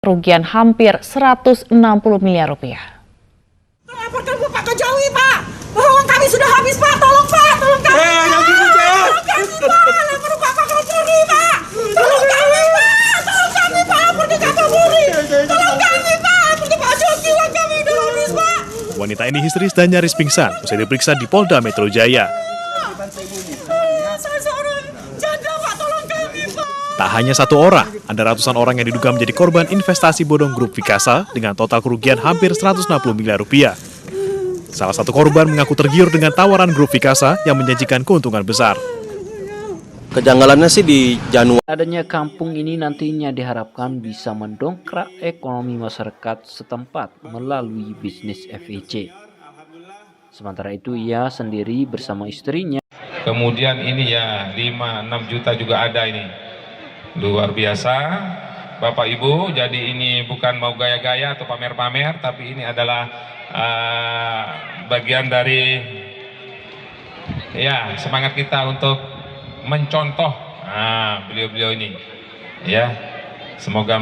kerugian hampir 160 miliar rupiah. Laporkan Pak ke Jowi, Pak. Bahwa kami sudah habis, Pak. Tolong, Pak. Tolong kami, Pak. Tolong kami, Pak. Lapor Pak Kapolri, Pak. Tolong kami, Pak. Tolong kami, Pak. Lapor ke Kapolri. Tolong kami, Pak. Lapor ke Pak Joki. Uang kami udah habis, Pak. Wanita ini histeris dan nyaris pingsan usai diperiksa di Polda Metro Jaya. Saya seorang janda, Pak. Tolong kami, Pak. Tak hanya satu orang, ada ratusan orang yang diduga menjadi korban investasi bodong grup Vikasa dengan total kerugian hampir 160 miliar rupiah. Salah satu korban mengaku tergiur dengan tawaran grup Vikasa yang menjanjikan keuntungan besar. Kejanggalannya sih di Januari. Adanya kampung ini nantinya diharapkan bisa mendongkrak ekonomi masyarakat setempat melalui bisnis FEC. Sementara itu ia sendiri bersama istrinya. Kemudian ini ya 5-6 juta juga ada ini. Luar biasa. Bapak Ibu, jadi ini bukan mau gaya-gaya atau pamer-pamer, tapi ini adalah bagian dari ya semangat kita untuk mencontoh beliau-beliau ini. Ya, semoga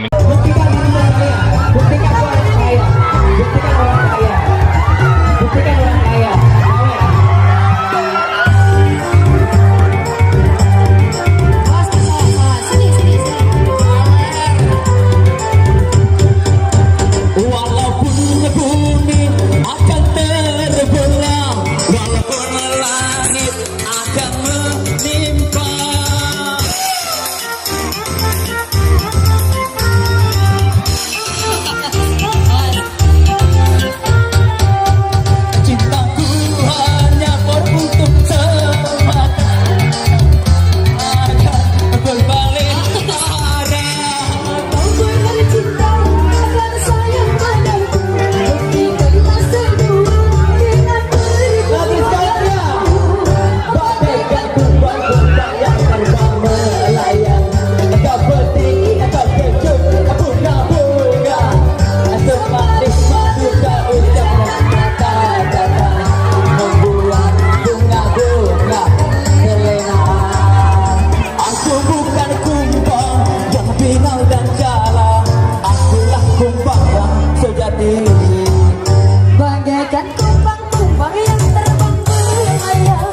bagaikan kumbang-kumbang yang terbang melayang,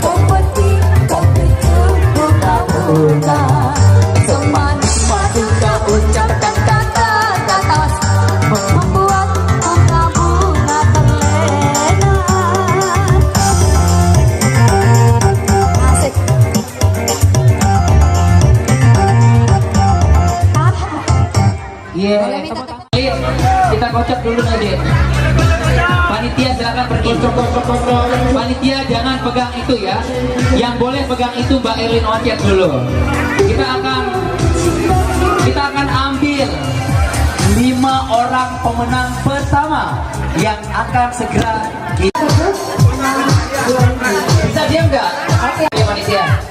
kompeti bunga-bunga, semanis madu kau ucapkan kata-kata membuat bunga-bunga terlena. Asik. Kita kocok dulu aja. Panitia silakan pergi. Panitia jangan pegang itu ya. Yang boleh pegang itu Mbak Erlin Ocet dulu. Kita akan ambil 5 orang pemenang pertama yang akan segera bisa diam nggak? Oke, panitia.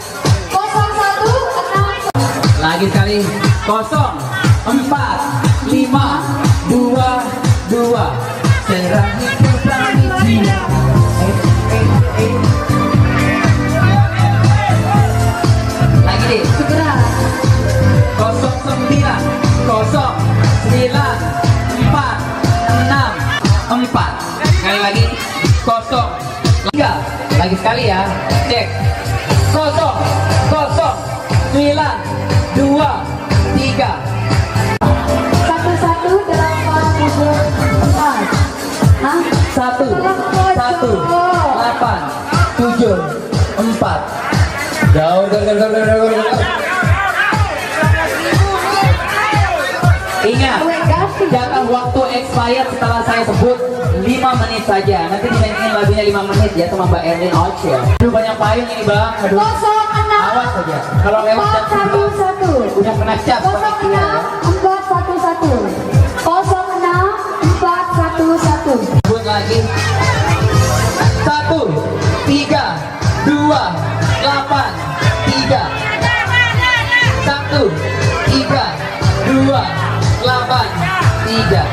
01 Lagi sekali. 0 4 5 2 2 serah hidup panitia. Lagi deh. segera 09 09 4 6 4. Sekali lagi 0 3. Lagi sekali ya. Cek 0 0 9 2 3. 1 1 8 7 4. Jauh. Ingat, jatah waktu expired setelah saya sebut 5 menit saja. Nanti dimainin lagunya 5 menit ya sama Mbak Erlin Ocet. Aduh banyak payung ini Bang. Aduh. 06 Awas saja. Kalau lewat jam 11 udah kena cap. 06 411 06 411. Buat lagi 1 3 2 8 3 1 3 2 8 3.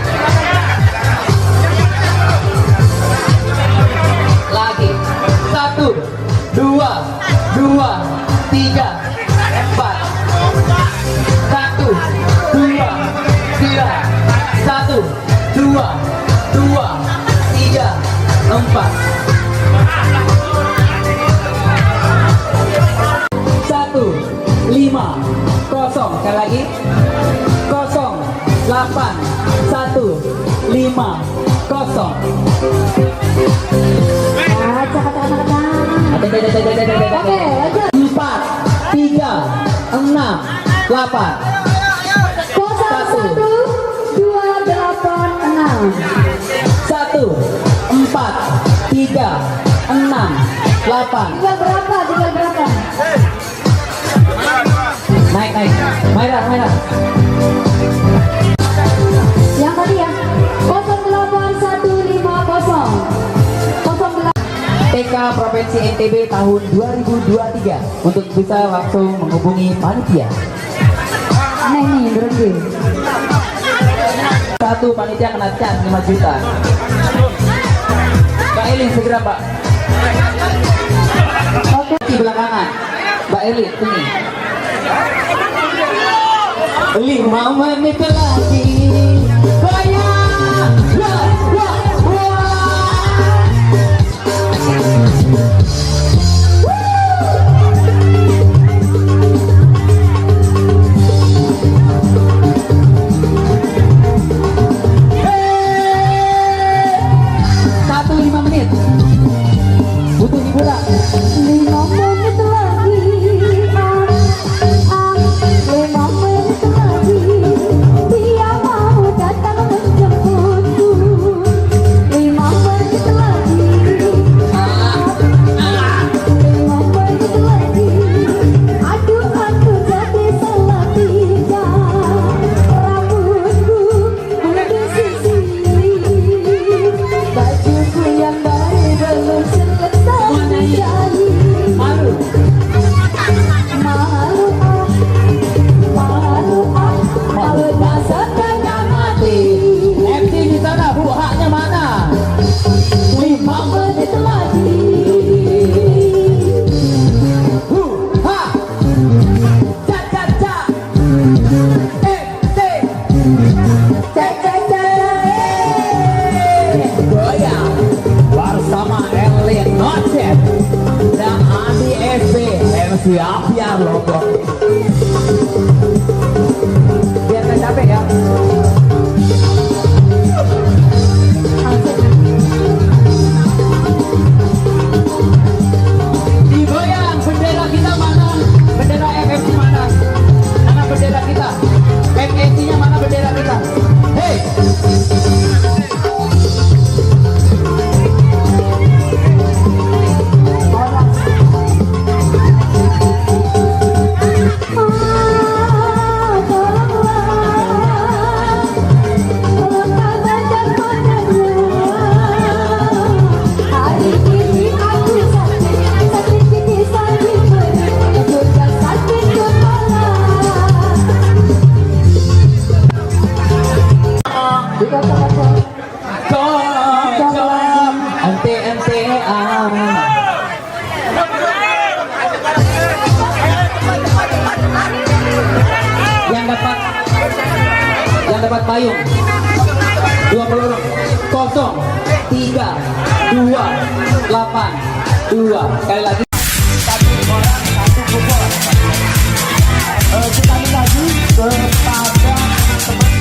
Lagi 1 2 2 3 4 1 2 3 1, 2, 3, 4. 1, 5, 0. Sekali lagi. 0, 8, 1, 5, 0. Oke, lanjut. 4, 3, 6, 8. 01, 286. 1, 4, 3, 6, 8. Tinggal berapa? Naik. Maira. Yang tadi ya. 08150. 08. TK Provinsi NTB tahun 2023 untuk bisa langsung menghubungi panitia. Aneh nih, berhenti. 1 panitia kena cas 5 juta. Mbak Elin segera Mbak. Oke, di belakangan. Mbak Elin, sini. 5 menit lagi. Goyang. Wah. Satu 5 menit. Butuh hiburan. 5 menit lagi. 5 menit lagi. Dia mau datang menjemputku. 5 menit lagi. 5 menit lagi. Aduh jadi salah tinggal. Rambutku disisir. Bajuku yang baru belum selesai menjahit. Malu. Malu dasar setengah mati. MC di sana, Bu, haknya mana? 5 menit lagi. Ha. Ca. Goyang bersama Elin Nocet dan Andi SP MC Apiar Lombok. Biar nggak capek ya. Digoyang bendera kita mana? Bendera FFC mana? Mana bendera kita? FFC-nya mana bendera kita? Hey! Hari ini aku sakit gigi sakit perut, juga sakit kepala. Juga kepala. Cocok ente yang dapat payung 20 orang. 0, 3, 2, 8, 2. Sekali lagi. 1 orang 1 kupon. Sekali lagi kepada teman.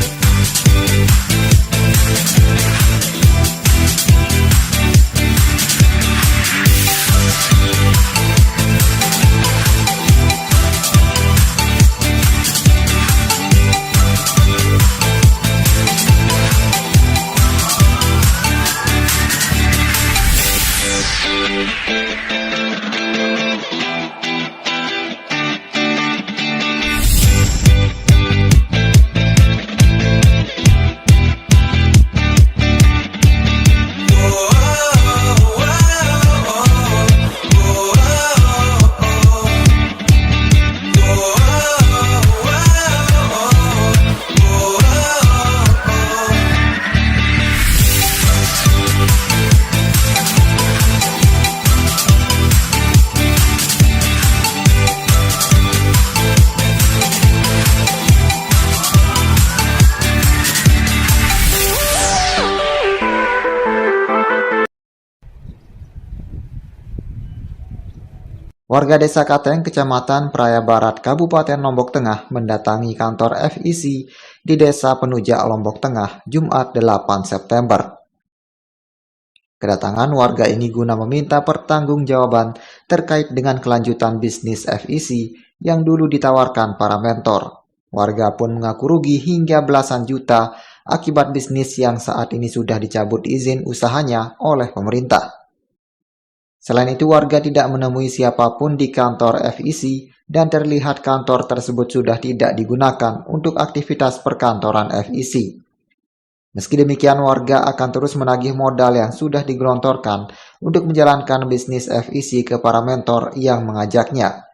Warga Desa Kateng, Kecamatan Praia Barat, Kabupaten Lombok Tengah mendatangi kantor FIC di Desa Penujak, Lombok Tengah, Jumat 8 September. Kedatangan warga ini guna meminta pertanggungjawaban terkait dengan kelanjutan bisnis FIC yang dulu ditawarkan para mentor. Warga pun mengaku rugi hingga belasan juta akibat bisnis yang saat ini sudah dicabut izin usahanya oleh pemerintah. Selain itu, warga tidak menemui siapapun di kantor FIC dan terlihat kantor tersebut sudah tidak digunakan untuk aktivitas perkantoran FIC. Meski demikian, warga akan terus menagih modal yang sudah digelontorkan untuk menjalankan bisnis FIC ke para mentor yang mengajaknya.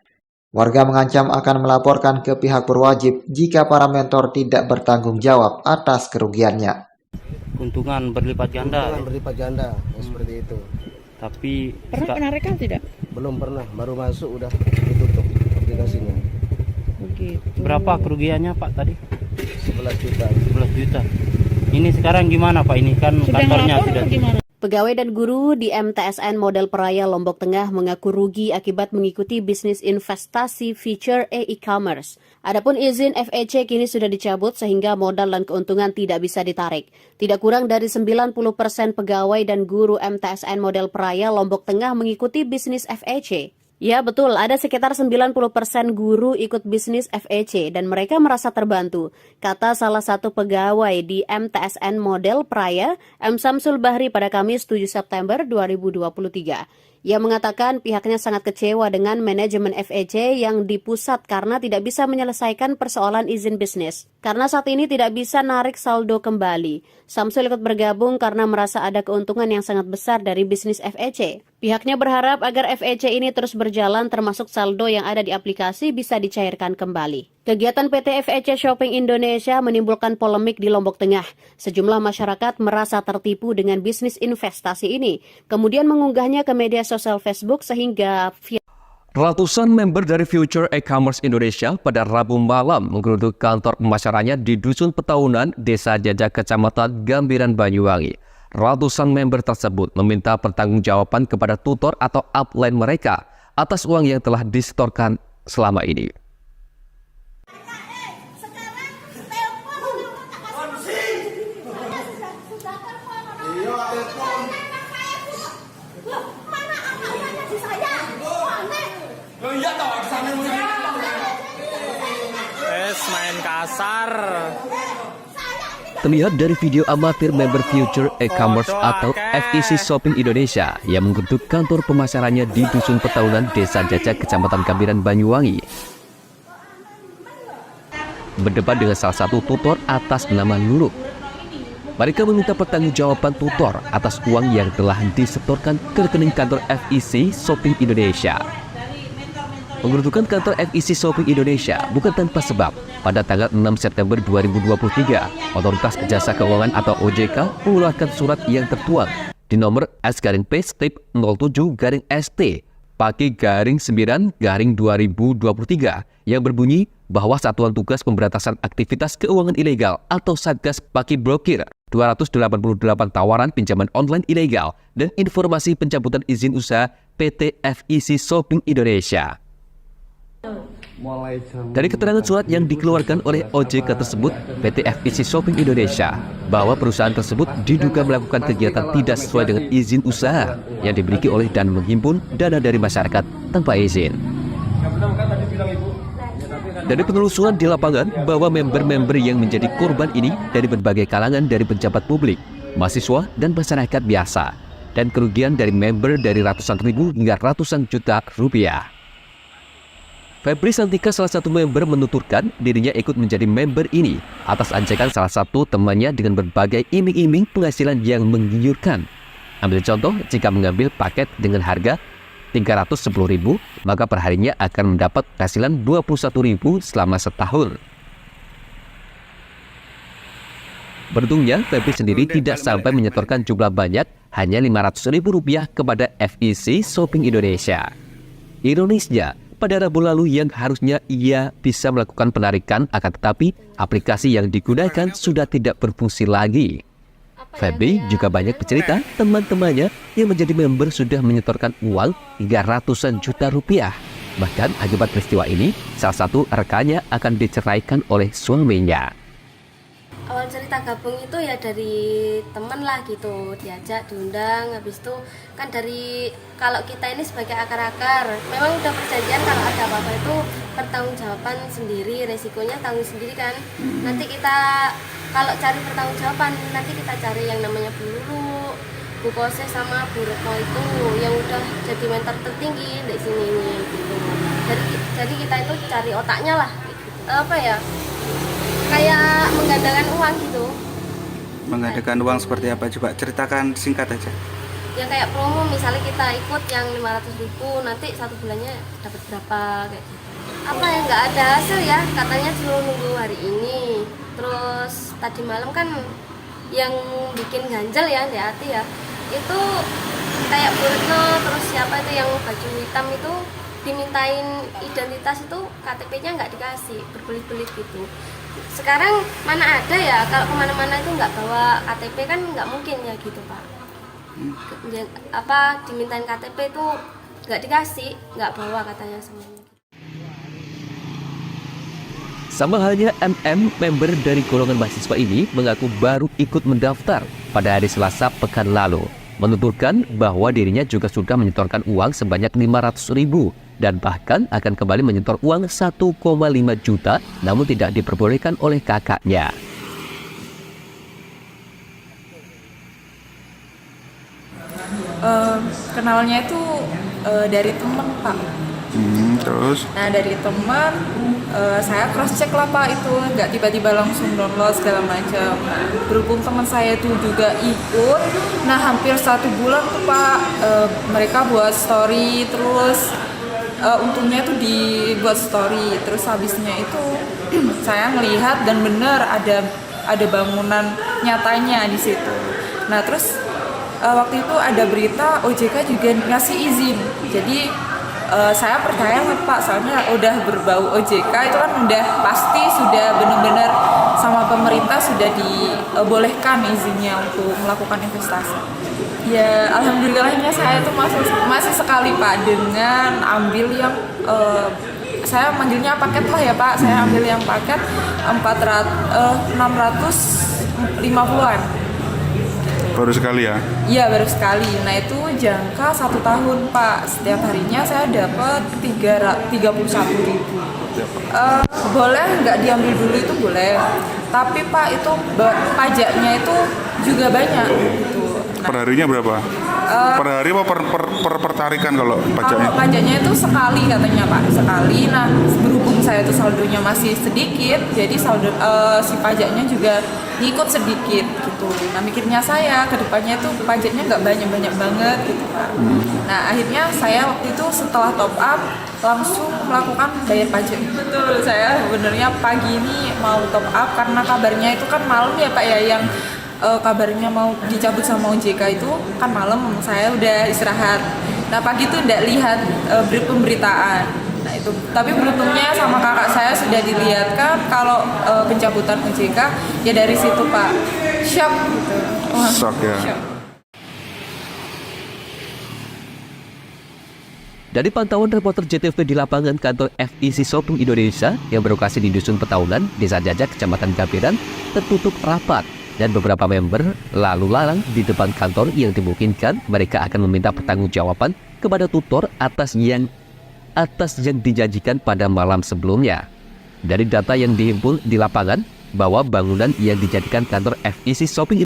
Warga mengancam akan melaporkan ke pihak berwajib jika para mentor tidak bertanggung jawab atas kerugiannya. Keuntungan berlipat ganda. Seperti itu. Tapi Pernah penarikan tidak? Belum pernah, baru masuk udah ditutup aplikasinya. Begitu. berapa kerugiannya Pak tadi? 11 juta. 11 juta. Ini sekarang gimana Pak? Ini kan Sudah kantornya ngelapor sudah. atau gimana? Pegawai dan guru di MTSN Model Praia Lombok Tengah mengaku rugi akibat mengikuti bisnis investasi Future e-commerce. Adapun izin FEC kini sudah dicabut sehingga modal dan keuntungan tidak bisa ditarik. Tidak kurang dari 90% pegawai dan guru MTSN Model Praia Lombok Tengah mengikuti bisnis FEC. Ya betul, ada sekitar 90% guru ikut bisnis FEC dan mereka merasa terbantu, kata salah satu pegawai di MTSN Model Praia, M. Samsul Bahri pada Kamis 7 September 2023. Ia mengatakan pihaknya sangat kecewa dengan manajemen FEC yang di pusat karena tidak bisa menyelesaikan persoalan izin bisnis. Karena saat ini tidak bisa narik saldo kembali. Samsul ikut bergabung karena merasa ada keuntungan yang sangat besar dari bisnis FEC. Pihaknya berharap agar FEC ini terus berjalan termasuk saldo yang ada di aplikasi bisa dicairkan kembali. Kegiatan PT FEC Shopping Indonesia menimbulkan polemik di Lombok Tengah. Sejumlah masyarakat merasa tertipu dengan bisnis investasi ini, kemudian mengunggahnya ke media sosial Facebook sehingga Ratusan member dari Future e-commerce Indonesia pada Rabu malam menggeruduk kantor pemasarannya di Dusun Petaunan, Desa Jajak, Kecamatan Gambiran, Banyuwangi. Ratusan member tersebut meminta pertanggungjawaban kepada tutor atau upline mereka atas uang yang telah disetorkan selama ini. Main kasar. Terlihat dari video amatir member Future e-commerce atau FEC Shopping Indonesia yang menggeruduk kantor pemasarannya di Dusun Petaunan, Desa Jajak, Kecamatan Gambiran, Banyuwangi. Berdebat dengan salah satu tutor atas nama Luluk. Mereka meminta pertanggungjawaban tutor atas uang yang telah disetorkan ke rekening kantor FEC Shopping Indonesia. Penggerudukan kantor FEC Shopping Indonesia bukan tanpa sebab. Pada tanggal 6 September 2023, Otoritas Jasa Keuangan atau OJK mengeluarkan surat yang tertuang di nomor S-P-07-ST Paki-9-2023 yang berbunyi bahwa Satuan Tugas Pemberantasan Aktivitas Keuangan Ilegal atau Satgas Paki blokir 288 tawaran pinjaman online ilegal dan informasi pencabutan izin usaha PT FEC Shopping Indonesia. Dari keterangan surat yang dikeluarkan oleh OJK tersebut, PT FEC Shopping Indonesia, bahwa perusahaan tersebut diduga melakukan kegiatan tidak sesuai dengan izin usaha yang dimiliki oleh dan menghimpun dana dari masyarakat tanpa izin. Dari penelusuran di lapangan bahwa member-member yang menjadi korban ini dari berbagai kalangan dari pejabat publik, mahasiswa, dan masyarakat biasa, dan kerugian dari member dari ratusan ribu hingga ratusan juta rupiah. Febri Santika, salah satu member, menuturkan dirinya ikut menjadi member ini atas ajakan salah satu temannya dengan berbagai iming-iming penghasilan yang menggiurkan. Ambil contoh, jika mengambil paket dengan harga 310.000, maka perharinya akan mendapat penghasilan 21.000 selama setahun. Beruntungnya, Febri sendiri tidak sampai menyetorkan jumlah banyak, hanya Rp500.000 kepada FEC Shopping Indonesia. Ironisnya, pada Rabu lalu yang harusnya ia bisa melakukan penarikan, akan tetapi aplikasi yang digunakan sudah tidak berfungsi lagi. Febri juga banyak bercerita teman-temannya yang menjadi member sudah menyetorkan uang hingga ratusan juta rupiah. Bahkan akibat peristiwa ini, salah satu rekannya akan diceraikan oleh suaminya. Awal cerita gabung itu ya dari temen lah gitu, diajak, diundang, habis itu kan dari kalau kita ini sebagai akar-akar, memang udah perjanjian kalau ada apa-apa itu pertanggungjawaban sendiri, resikonya tanggung sendiri kan. Nanti kita kalau cari pertanggungjawaban, nanti kita cari yang namanya Bu Lulu, Bu Kose sama Bu Retno itu yang udah jadi mentor tertinggi di sini ini gitu. Jadi kita itu cari otaknya lah, apa ya? Kayak menggandakan uang gitu. Menggandakan uang seperti apa? Coba ceritakan singkat aja. Ya kayak promo, misalnya kita ikut yang 500.000, nanti 1 bulannya dapat berapa kayak gitu. Apa yang nggak ada hasil ya, katanya suruh nunggu hari ini. Terus tadi malam kan yang bikin ganjel ya di hati ya, itu kayak Bu Retno, terus siapa itu yang baju hitam itu dimintain identitas itu KTP-nya nggak dikasih, berbelit-belit gitu. Sekarang mana ada ya kalau kemana-mana itu nggak bawa KTP kan nggak mungkin ya gitu Pak. Apa dimintain KTP itu nggak dikasih, nggak bawa katanya semuanya. Sama halnya MM, member dari golongan mahasiswa ini mengaku baru ikut mendaftar pada hari Selasa pekan lalu. Menuturkan bahwa dirinya juga sudah menyetorkan uang sebanyak 500.000 dan bahkan akan kembali menyetor uang 1,5 juta namun tidak diperbolehkan oleh kakaknya. Kenalnya itu dari teman Pak. Terus? Nah dari teman saya cross check lah Pak, itu nggak tiba-tiba langsung download segala macam. Berhubung teman saya itu juga ikut, nah hampir 1 bulan tuh Pak mereka buat story terus. Untungnya tuh dibuat story, terus habisnya itu saya melihat dan benar ada bangunan nyatanya di situ. Nah terus waktu itu ada berita OJK juga ngasih izin, jadi saya percaya Pak, soalnya udah berbau OJK itu kan udah pasti sudah benar-benar sama pemerintah sudah dibolehkan izinnya untuk melakukan investasi. Ya alhamdulillahnya saya itu masih sekali Pak dengan ambil yang saya manggilnya paket lah ya Pak, saya ambil yang paket 650-an. Baru sekali ya? Iya baru sekali. Nah itu jangka 1 tahun Pak. Setiap harinya saya dapat 31.000. Boleh nggak diambil dulu itu boleh. Tapi Pak itu pajaknya itu juga banyak gitu. Nah, per harinya berapa? Per hari apa per tarikan kalau pajaknya? Kalau pajaknya itu sekali katanya Pak, sekali. Nah berhubung saya itu saldonya masih sedikit, jadi saldo si pajaknya juga ngikut sedikit gitu. Nah mikirnya saya kedepannya itu pajaknya nggak banyak banget gitu Pak. Nah akhirnya saya waktu itu setelah top up langsung melakukan bayar pajak. Betul, saya sebenarnya pagi ini mau top up karena kabarnya itu kan malam ya Pak ya, yang kabarnya mau dicabut sama OJK itu kan malam, saya udah istirahat. Nah pagi itu tidak lihat pemberitaan. Nah itu, tapi beruntungnya sama kakak saya sudah dilihatkan kalau pencabutan OJK, ya dari situ Pak shock gitu. Shock ya. Shock. Dari pantauan reporter JTV di lapangan kantor FEC Shopping Indonesia yang berlokasi di Dusun Petaunan, Desa Jajak, Kecamatan Gampiran, tertutup rapat dan beberapa member lalu lalang di depan kantor yang dimungkinkan mereka akan meminta pertanggungjawaban kepada tutor atas yang dijanjikan pada malam sebelumnya. Dari data yang dihimpun di lapangan bahwa bangunan yang dijadikan kantor FEC Shopping